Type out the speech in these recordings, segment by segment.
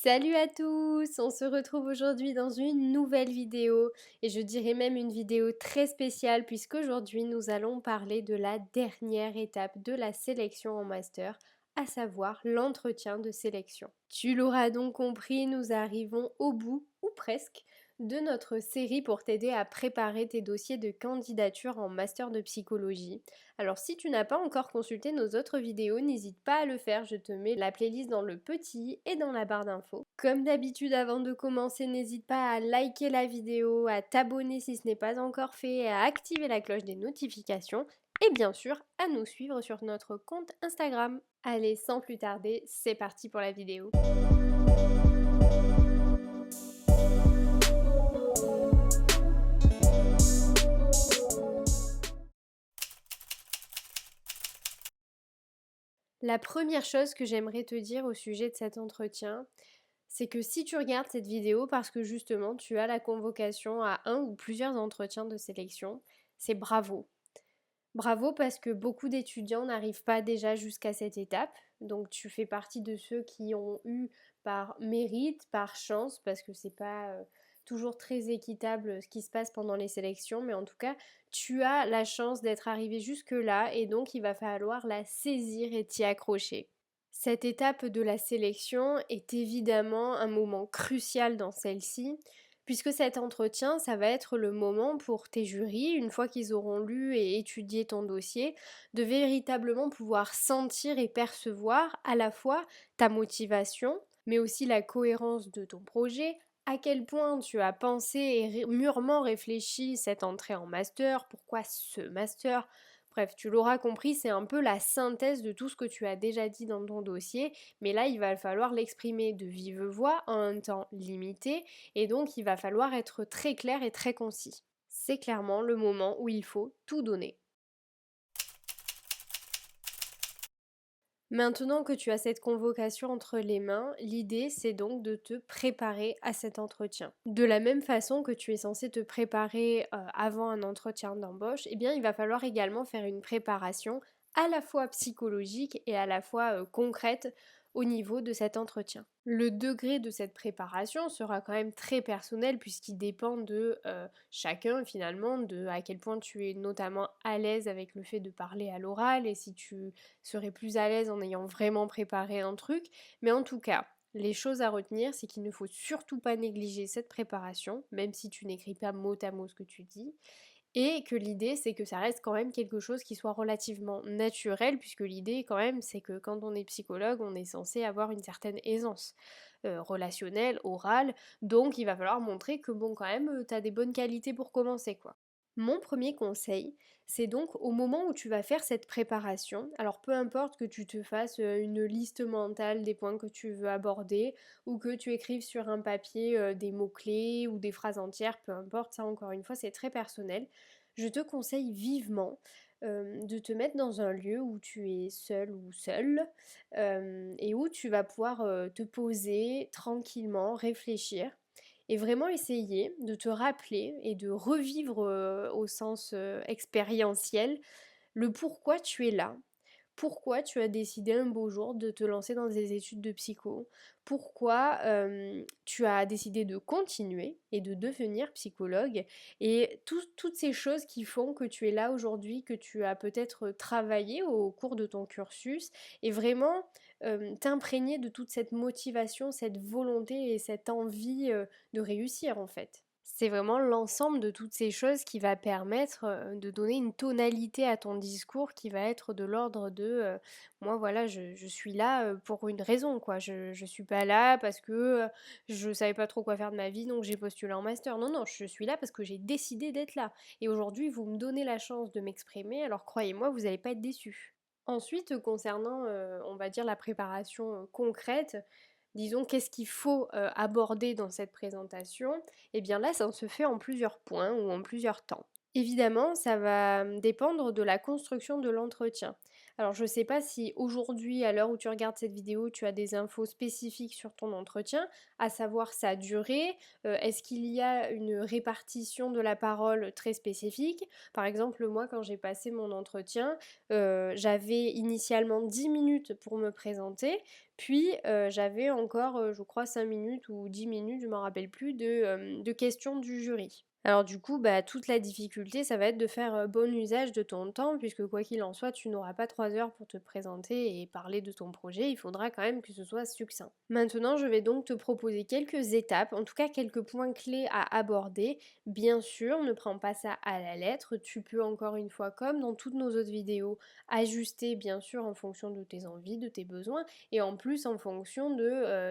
Salut à tous! On se retrouve aujourd'hui dans une nouvelle vidéo et je dirais même une vidéo très spéciale puisqu'aujourd'hui nous allons parler de la dernière étape de la sélection en master, à savoir l'entretien de sélection. Tu l'auras donc compris, nous arrivons au bout, ou presque, de notre série pour t'aider à préparer tes dossiers de candidature en master de psychologie. Alors si tu n'as pas encore consulté nos autres vidéos, n'hésite pas à le faire, je te mets la playlist dans le petit et dans la barre d'infos. Comme d'habitude, avant de commencer, n'hésite pas à liker la vidéo, à t'abonner si ce n'est pas encore fait, et à activer la cloche des notifications et bien sûr à nous suivre sur notre compte Instagram. Allez, sans plus tarder, c'est parti pour la vidéo. La première chose que j'aimerais te dire au sujet de cet entretien, c'est que si tu regardes cette vidéo parce que justement tu as la convocation à un ou plusieurs entretiens de sélection, c'est bravo. Bravo parce que beaucoup d'étudiants n'arrivent pas déjà jusqu'à cette étape. Donc tu fais partie de ceux qui ont eu par mérite, par chance, parce que c'est pas toujours très équitable ce qui se passe pendant les sélections, mais en tout cas, tu as la chance d'être arrivé jusque-là et donc il va falloir la saisir et t'y accrocher. Cette étape de la sélection est évidemment un moment crucial dans celle-ci, puisque cet entretien, ça va être le moment pour tes jurys, une fois qu'ils auront lu et étudié ton dossier, de véritablement pouvoir sentir et percevoir à la fois ta motivation, mais aussi la cohérence de ton projet, à quel point tu as pensé et mûrement réfléchi cette entrée en master, pourquoi ce master. Bref, tu l'auras compris, c'est un peu la synthèse de tout ce que tu as déjà dit dans ton dossier, mais là, il va falloir l'exprimer de vive voix en un temps limité, et donc il va falloir être très clair et très concis. C'est clairement le moment où il faut tout donner. Maintenant que tu as cette convocation entre les mains, l'idée c'est donc de te préparer à cet entretien. De la même façon que tu es censé te préparer avant un entretien d'embauche, eh bien il va falloir également faire une préparation à la fois psychologique et à la fois concrète au niveau de cet entretien. Le degré de cette préparation sera quand même très personnel puisqu'il dépend de chacun finalement, de à quel point tu es notamment à l'aise avec le fait de parler à l'oral et si tu serais plus à l'aise en ayant vraiment préparé un truc. Mais en tout cas, les choses à retenir, c'est qu'il ne faut surtout pas négliger cette préparation, même si tu n'écris pas mot à mot ce que tu dis, et que l'idée c'est que ça reste quand même quelque chose qui soit relativement naturel, puisque l'idée quand même c'est que quand on est psychologue, on est censé avoir une certaine aisance relationnelle, orale, donc il va falloir montrer que bon quand même t'as des bonnes qualités pour commencer quoi. Mon premier conseil, c'est donc au moment où tu vas faire cette préparation, alors peu importe que tu te fasses une liste mentale des points que tu veux aborder ou que tu écrives sur un papier des mots-clés ou des phrases entières, peu importe, ça encore une fois c'est très personnel, je te conseille vivement de te mettre dans un lieu où tu es seul ou seul et où tu vas pouvoir te poser tranquillement, réfléchir et vraiment essayer de te rappeler et de revivre au sens expérientiel le pourquoi tu es là, pourquoi tu as décidé un beau jour de te lancer dans des études de psycho, pourquoi tu as décidé de continuer et de devenir psychologue, et toutes ces choses qui font que tu es là aujourd'hui, que tu as peut-être travaillé au cours de ton cursus, et vraiment t'imprégner de toute cette motivation, cette volonté et cette envie de réussir en fait. C'est vraiment l'ensemble de toutes ces choses qui va permettre de donner une tonalité à ton discours qui va être de l'ordre de moi voilà je suis là pour une raison quoi, je suis pas là parce que je savais pas trop quoi faire de ma vie donc j'ai postulé en master. Non, non, je suis là parce que j'ai décidé d'être là. Et aujourd'hui vous me donnez la chance de m'exprimer, alors croyez-moi vous n'allez pas être déçus. Ensuite, concernant, on va dire la préparation, concrète, disons qu'est-ce qu'il faut, aborder dans cette présentation? Et bien là, ça se fait en plusieurs points ou en plusieurs temps. Évidemment, ça va, dépendre de la construction de l'entretien. Alors je ne sais pas si aujourd'hui, à l'heure où tu regardes cette vidéo, tu as des infos spécifiques sur ton entretien, à savoir sa durée, est-ce qu'il y a une répartition de la parole très spécifique? Par exemple, moi quand j'ai passé mon entretien, j'avais initialement 10 minutes pour me présenter, Puis j'avais encore, je crois 5 minutes ou 10 minutes, je m'en rappelle plus, de questions du jury. Alors du coup, bah, toute la difficulté, ça va être de faire bon usage de ton temps, puisque quoi qu'il en soit, tu n'auras pas 3 heures pour te présenter et parler de ton projet, il faudra quand même que ce soit succinct. Maintenant, je vais donc te proposer quelques étapes, en tout cas quelques points clés à aborder. Bien sûr, ne prends pas ça à la lettre, tu peux encore une fois, comme dans toutes nos autres vidéos, ajuster bien sûr en fonction de tes envies, de tes besoins, et en plus en fonction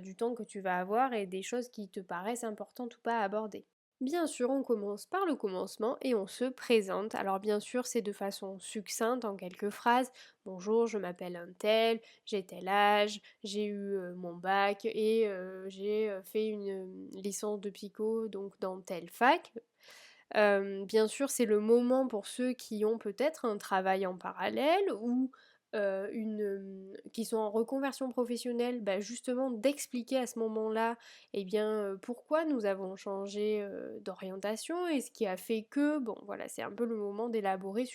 du temps que tu vas avoir et des choses qui te paraissent importantes ou pas à aborder. Bien sûr, on commence par le commencement et on se présente. Alors bien sûr, c'est de façon succincte en quelques phrases. Bonjour, je m'appelle un tel, j'ai tel âge, j'ai eu mon bac et j'ai fait une licence de psycho donc dans telle fac. Bien sûr, c'est le moment pour ceux qui ont peut-être un travail en parallèle ou qui sont en reconversion professionnelle, bah, justement d'expliquer à ce moment-là, eh bien, pourquoi nous avons changé, d'orientation et ce qui a fait que bon, voilà, c'est un peu le moment d'élaborer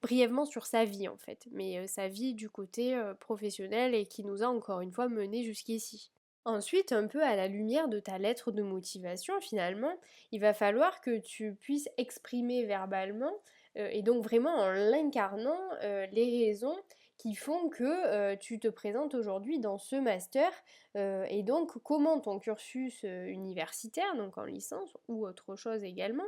brièvement sur sa vie, en fait, mais sa vie du côté, professionnel et qui nous a encore une fois menés jusqu'ici. Ensuite, un peu à la lumière de ta lettre de motivation, finalement, il va falloir que tu puisses exprimer verbalement, et donc vraiment en l'incarnant, les raisons qui font que tu te présentes aujourd'hui dans ce master, et donc comment ton cursus universitaire, donc en licence ou autre chose également,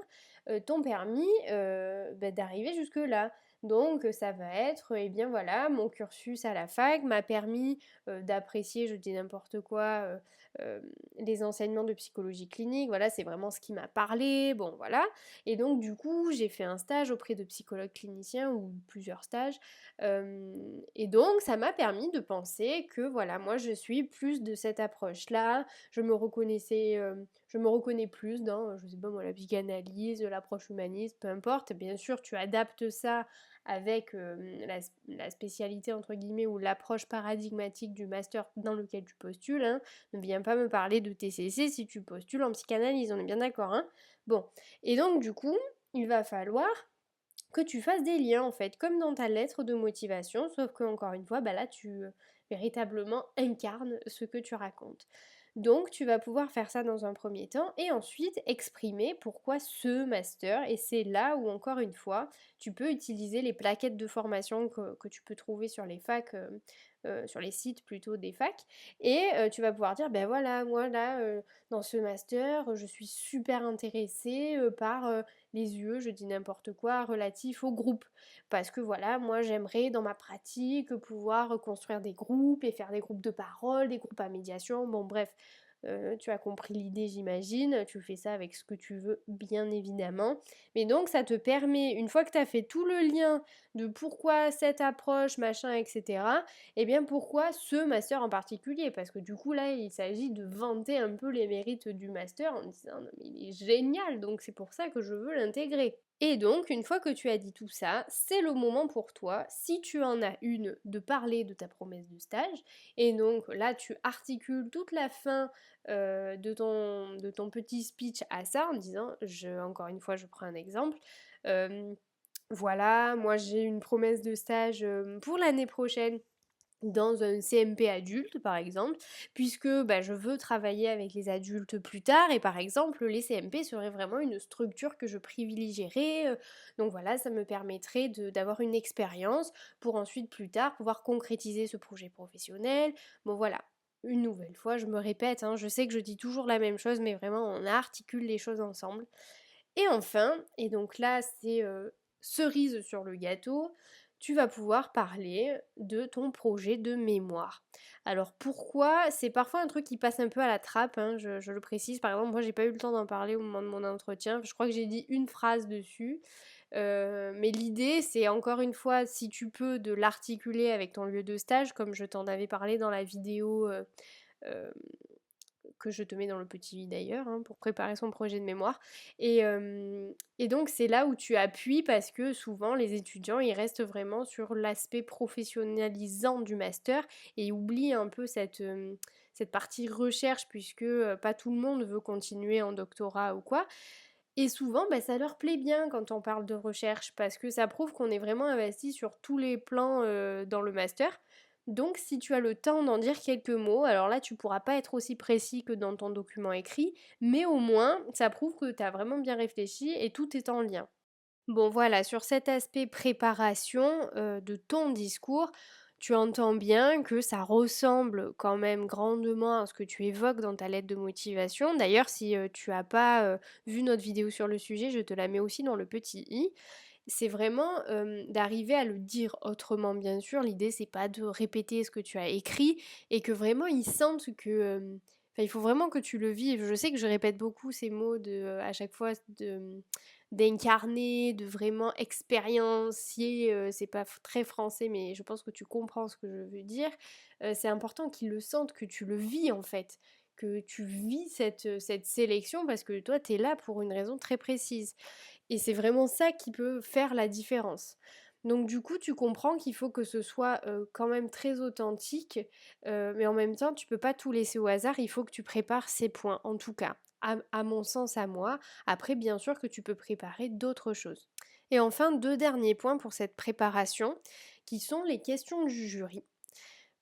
t'ont permis bah, d'arriver jusque-là. Donc ça va être, eh bien voilà, mon cursus à la fac m'a permis d'apprécier, je dis n'importe quoi, les enseignements de psychologie clinique, voilà, c'est vraiment ce qui m'a parlé, bon voilà. Et donc du coup, j'ai fait un stage auprès de psychologues cliniciens ou plusieurs stages, et donc ça m'a permis de penser que voilà, moi je suis plus de cette approche-là, je me reconnais plus dans, je sais pas moi, la psychanalyse, l'approche humaniste, peu importe. Bien sûr, tu adaptes ça avec la spécialité entre guillemets ou l'approche paradigmatique du master dans lequel tu postules, hein. Ne viens pas me parler de TCC si tu postules en psychanalyse, on est bien d'accord, hein. Bon, et donc du coup, il va falloir que tu fasses des liens en fait, comme dans ta lettre de motivation, sauf que encore une fois, bah là tu véritablement incarnes ce que tu racontes. Donc tu vas pouvoir faire ça dans un premier temps et ensuite exprimer pourquoi ce master, et c'est là où encore une fois tu peux utiliser les plaquettes de formation que tu peux trouver sur les facs, sur les sites plutôt des facs, et tu vas pouvoir dire ben voilà, moi là dans ce master je suis super intéressée par les UE, je dis n'importe quoi, relatifs au groupe. Parce que voilà, moi j'aimerais dans ma pratique pouvoir construire des groupes et faire des groupes de parole, des groupes à médiation, bon bref, tu as compris l'idée j'imagine, tu fais ça avec ce que tu veux bien évidemment. Mais donc ça te permet, une fois que tu as fait tout le lien de pourquoi cette approche, machin, etc., eh bien pourquoi ce master en particulier? Parce que du coup là, il s'agit de vanter un peu les mérites du master en disant non mais il est génial, donc c'est pour ça que je veux l'intégrer. Et donc, une fois que tu as dit tout ça, c'est le moment pour toi, si tu en as une, de parler de ta promesse de stage. Et donc là, tu articules toute la fin de ton petit speech à ça en disant, encore une fois, je prends un exemple. euh, voilà, moi j'ai une promesse de stage pour l'année prochaine dans un CMP adulte par exemple, puisque bah, je veux travailler avec les adultes plus tard et par exemple les CMP seraient vraiment une structure que je privilégierais, donc voilà, ça me permettrait d'avoir une expérience pour ensuite plus tard pouvoir concrétiser ce projet professionnel. Bon voilà, une nouvelle fois je me répète, hein, je sais que je dis toujours la même chose mais vraiment on articule les choses ensemble. Et enfin, et donc là c'est cerise sur le gâteau, tu vas pouvoir parler de ton projet de mémoire. Alors pourquoi? C'est parfois un truc qui passe un peu à la trappe, hein, je le précise. Par exemple, moi j'ai pas eu le temps d'en parler au moment de mon entretien. Je crois que j'ai dit une phrase dessus. Mais l'idée, c'est encore une fois, si tu peux, de l'articuler avec ton lieu de stage, comme je t'en avais parlé dans la vidéo euh, que je te mets dans le petit i d'ailleurs, hein, pour préparer son projet de mémoire. Et donc c'est là où tu appuies parce que souvent les étudiants ils restent vraiment sur l'aspect professionnalisant du master et ils oublient un peu cette partie recherche puisque pas tout le monde veut continuer en doctorat ou quoi. Et souvent, bah, ça leur plaît bien quand on parle de recherche parce que ça prouve qu'on est vraiment investi sur tous les plans dans le master. Donc si tu as le temps d'en dire quelques mots, alors là tu pourras pas être aussi précis que dans ton document écrit, mais au moins ça prouve que tu as vraiment bien réfléchi et tout est en lien. Bon voilà, sur cet aspect préparation de ton discours, tu entends bien que ça ressemble quand même grandement à ce que tu évoques dans ta lettre de motivation. D'ailleurs, si tu n'as pas vu notre vidéo sur le sujet, je te la mets aussi dans le petit i. C'est vraiment d'arriver à le dire autrement, bien sûr. L'idée, c'est pas de répéter ce que tu as écrit et que vraiment ils sentent que. Enfin, il faut vraiment que tu le vives. Je sais que je répète beaucoup ces mots à chaque fois d'incarner, de vraiment expériencier. C'est pas très français, mais je pense que tu comprends ce que je veux dire. C'est important qu'ils le sentent, que tu le vis en fait. Que tu vis cette sélection parce que toi, tu es là pour une raison très précise. Et c'est vraiment ça qui peut faire la différence. Donc du coup, tu comprends qu'il faut que ce soit quand même très authentique, mais en même temps, tu peux pas tout laisser au hasard, il faut que tu prépares ces points, en tout cas, à mon sens, à moi. Après, bien sûr que tu peux préparer d'autres choses. Et enfin, deux derniers points pour cette préparation, qui sont les questions du jury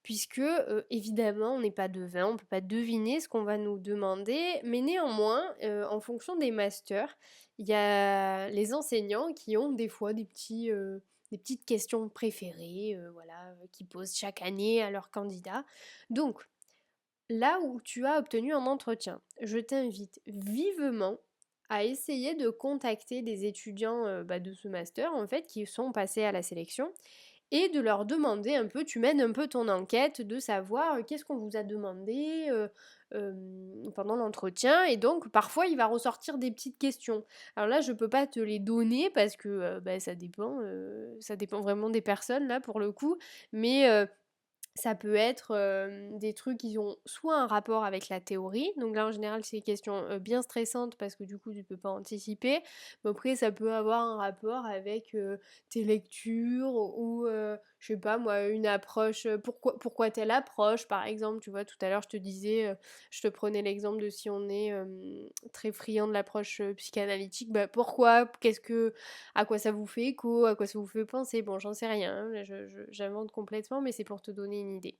puisque évidemment on n'est pas devin, on ne peut pas deviner ce qu'on va nous demander, mais néanmoins, en fonction des masters, il y a les enseignants qui ont des fois des petites questions préférées, voilà, qu'ils posent chaque année à leurs candidats. Donc, là où tu as obtenu un entretien, je t'invite vivement à essayer de contacter des étudiants de ce master en fait qui sont passés à la sélection et de leur demander un peu, tu mènes un peu ton enquête de savoir qu'est-ce qu'on vous a demandé pendant l'entretien et donc parfois il va ressortir des petites questions. Alors là je peux pas te les donner parce que ça dépend vraiment des personnes là pour le coup, mais ça peut être des trucs qui ont soit un rapport avec la théorie, donc là en général c'est des questions bien stressantes parce que du coup tu peux pas anticiper, mais après ça peut avoir un rapport avec tes lectures ou je sais pas moi une approche, pourquoi telle approche par exemple, tu vois tout à l'heure je te disais, je te prenais l'exemple de si on est très friand de l'approche psychanalytique, bah pourquoi, à quoi ça vous fait écho, à quoi ça vous fait penser, bon j'en sais rien, hein, là, j'invente complètement, mais c'est pour te donner une idée.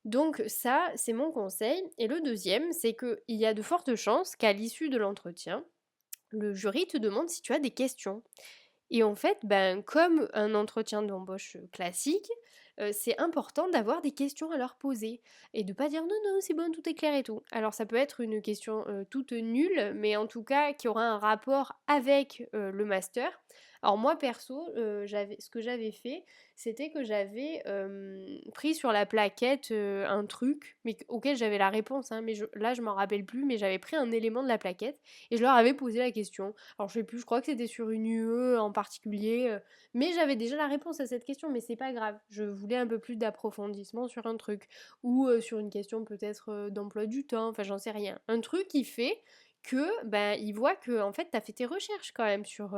Donc ça, c'est mon conseil. Et le deuxième, c'est qu'il y a de fortes chances qu'à l'issue de l'entretien, le jury te demande si tu as des questions. Et en fait, ben, comme un entretien d'embauche classique, c'est important d'avoir des questions à leur poser et de pas dire non, non, c'est bon, tout est clair et tout. Alors ça peut être une question toute nulle, mais en tout cas qui aura un rapport avec le master. Alors moi perso, ce que j'avais fait, c'était que j'avais pris sur la plaquette un truc, mais auquel j'avais la réponse, hein, mais là je m'en rappelle plus, mais j'avais pris un élément de la plaquette et je leur avais posé la question. Alors je sais plus, je crois que c'était sur une UE en particulier, mais j'avais déjà la réponse à cette question, mais c'est pas grave. Je voulais un peu plus d'approfondissement sur un truc, ou sur une question peut-être d'emploi du temps, enfin j'en sais rien. Un truc qui fait que ben ils voient que en fait t'as fait tes recherches quand même sur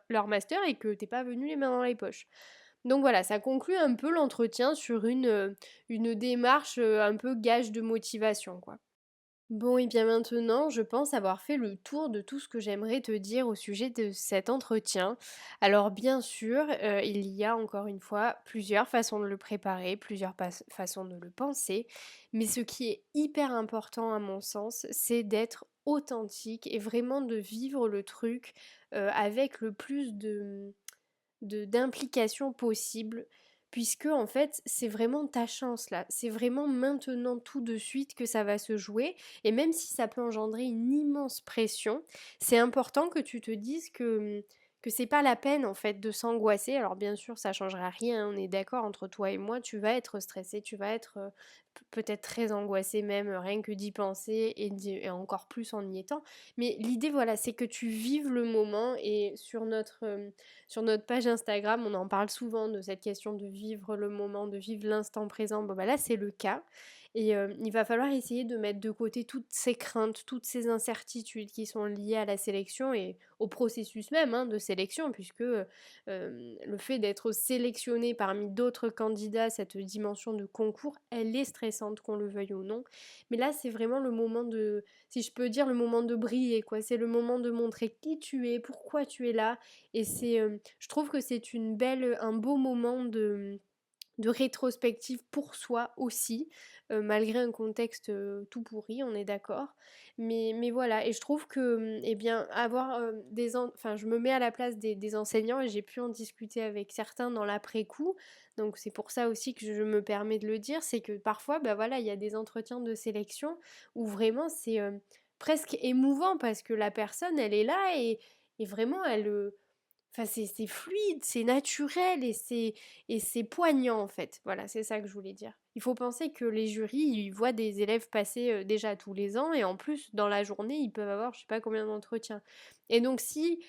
leur master et que t'es pas venu les mains dans les poches. Donc voilà, ça conclut un peu l'entretien sur une démarche un peu gage de motivation, quoi. Bon, et bien maintenant, je pense avoir fait le tour de tout ce que j'aimerais te dire au sujet de cet entretien. Alors bien sûr, il y a encore une fois plusieurs façons de le préparer, plusieurs façons de le penser, mais ce qui est hyper important à mon sens, c'est d'être authentique et vraiment de vivre le truc avec le plus d'implication possible, puisque en fait c'est vraiment ta chance là, c'est vraiment maintenant tout de suite que ça va se jouer, et même si ça peut engendrer une immense pression, c'est important que tu te dises que c'est pas la peine en fait de s'angoisser. Alors bien sûr ça changera rien, hein, on est d'accord entre toi et moi, tu vas être stressé, tu vas être peut-être très angoissé même rien que d'y penser et encore plus en y étant, mais l'idée voilà c'est que tu vives le moment, et sur notre page Instagram, on en parle souvent de cette question de vivre le moment, de vivre l'instant présent. Bon, bah là, c'est le cas. Et il va falloir essayer de mettre de côté toutes ces craintes, toutes ces incertitudes qui sont liées à la sélection et au processus même hein, de sélection, puisque le fait d'être sélectionné parmi d'autres candidats, cette dimension de concours, elle est stressante, qu'on le veuille ou non. Mais là, c'est vraiment le moment de, si je peux dire, le moment de briller, quoi. C'est le moment de montrer qui tu es, pourquoi tu es là, et je trouve que c'est un beau moment de rétrospective pour soi aussi, malgré un contexte, tout pourri, on est d'accord. Mais voilà et je trouve que, eh bien, avoir, des en enfin, je me mets à la place des enseignants et j'ai pu en discuter avec certains dans l'après-coup, donc c'est pour ça aussi que je me permets de le dire. C'est que parfois, bah, voilà, il y a des entretiens de sélection où vraiment c'est, presque émouvant parce que la personne, elle est là et vraiment elle, enfin, c'est fluide, c'est naturel et c'est poignant en fait. Voilà, c'est ça que je voulais dire. Il faut penser que les jurys, ils voient des élèves passer, déjà tous les ans et en plus dans la journée, ils peuvent avoir je sais pas combien d'entretiens. Et donc si,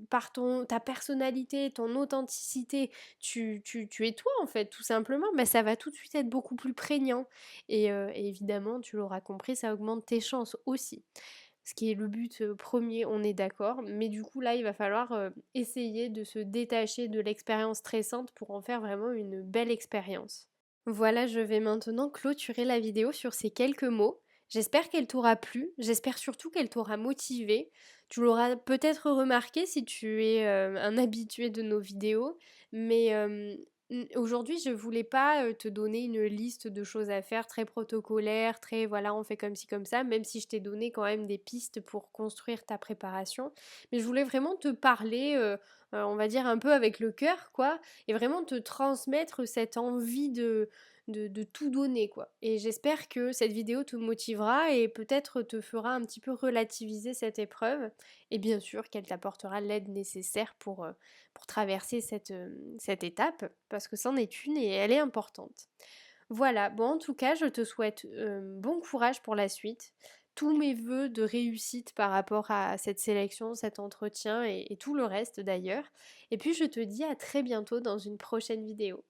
par ton ta personnalité, ton authenticité, tu es toi en fait tout simplement, bah, ça va tout de suite être beaucoup plus prégnant et évidemment, tu l'auras compris, ça augmente tes chances aussi. Ce qui est le but, 1er, on est d'accord, mais du coup là, il va falloir, essayer de se détacher de l'expérience stressante pour en faire vraiment une belle expérience. Voilà, je vais maintenant clôturer la vidéo sur ces quelques mots. J'espère qu'elle t'aura plu, j'espère surtout qu'elle t'aura motivé. Tu l'auras peut-être remarqué si tu es un habitué de nos vidéos, mais aujourd'hui je voulais pas te donner une liste de choses à faire très protocolaire, très voilà, on fait comme ci comme ça, même si je t'ai donné quand même des pistes pour construire ta préparation. Mais je voulais vraiment te parler, on va dire un peu avec le cœur, quoi, et vraiment te transmettre cette envie de tout donner quoi. Et j'espère que cette vidéo te motivera et peut-être te fera un petit peu relativiser cette épreuve et bien sûr qu'elle t'apportera l'aide nécessaire pour traverser cette étape parce que c'en est une et elle est importante. Voilà, bon en tout cas je te souhaite bon courage pour la suite. Tous mes vœux de réussite par rapport à cette sélection, cet entretien et tout le reste d'ailleurs. Et puis je te dis à très bientôt dans une prochaine vidéo.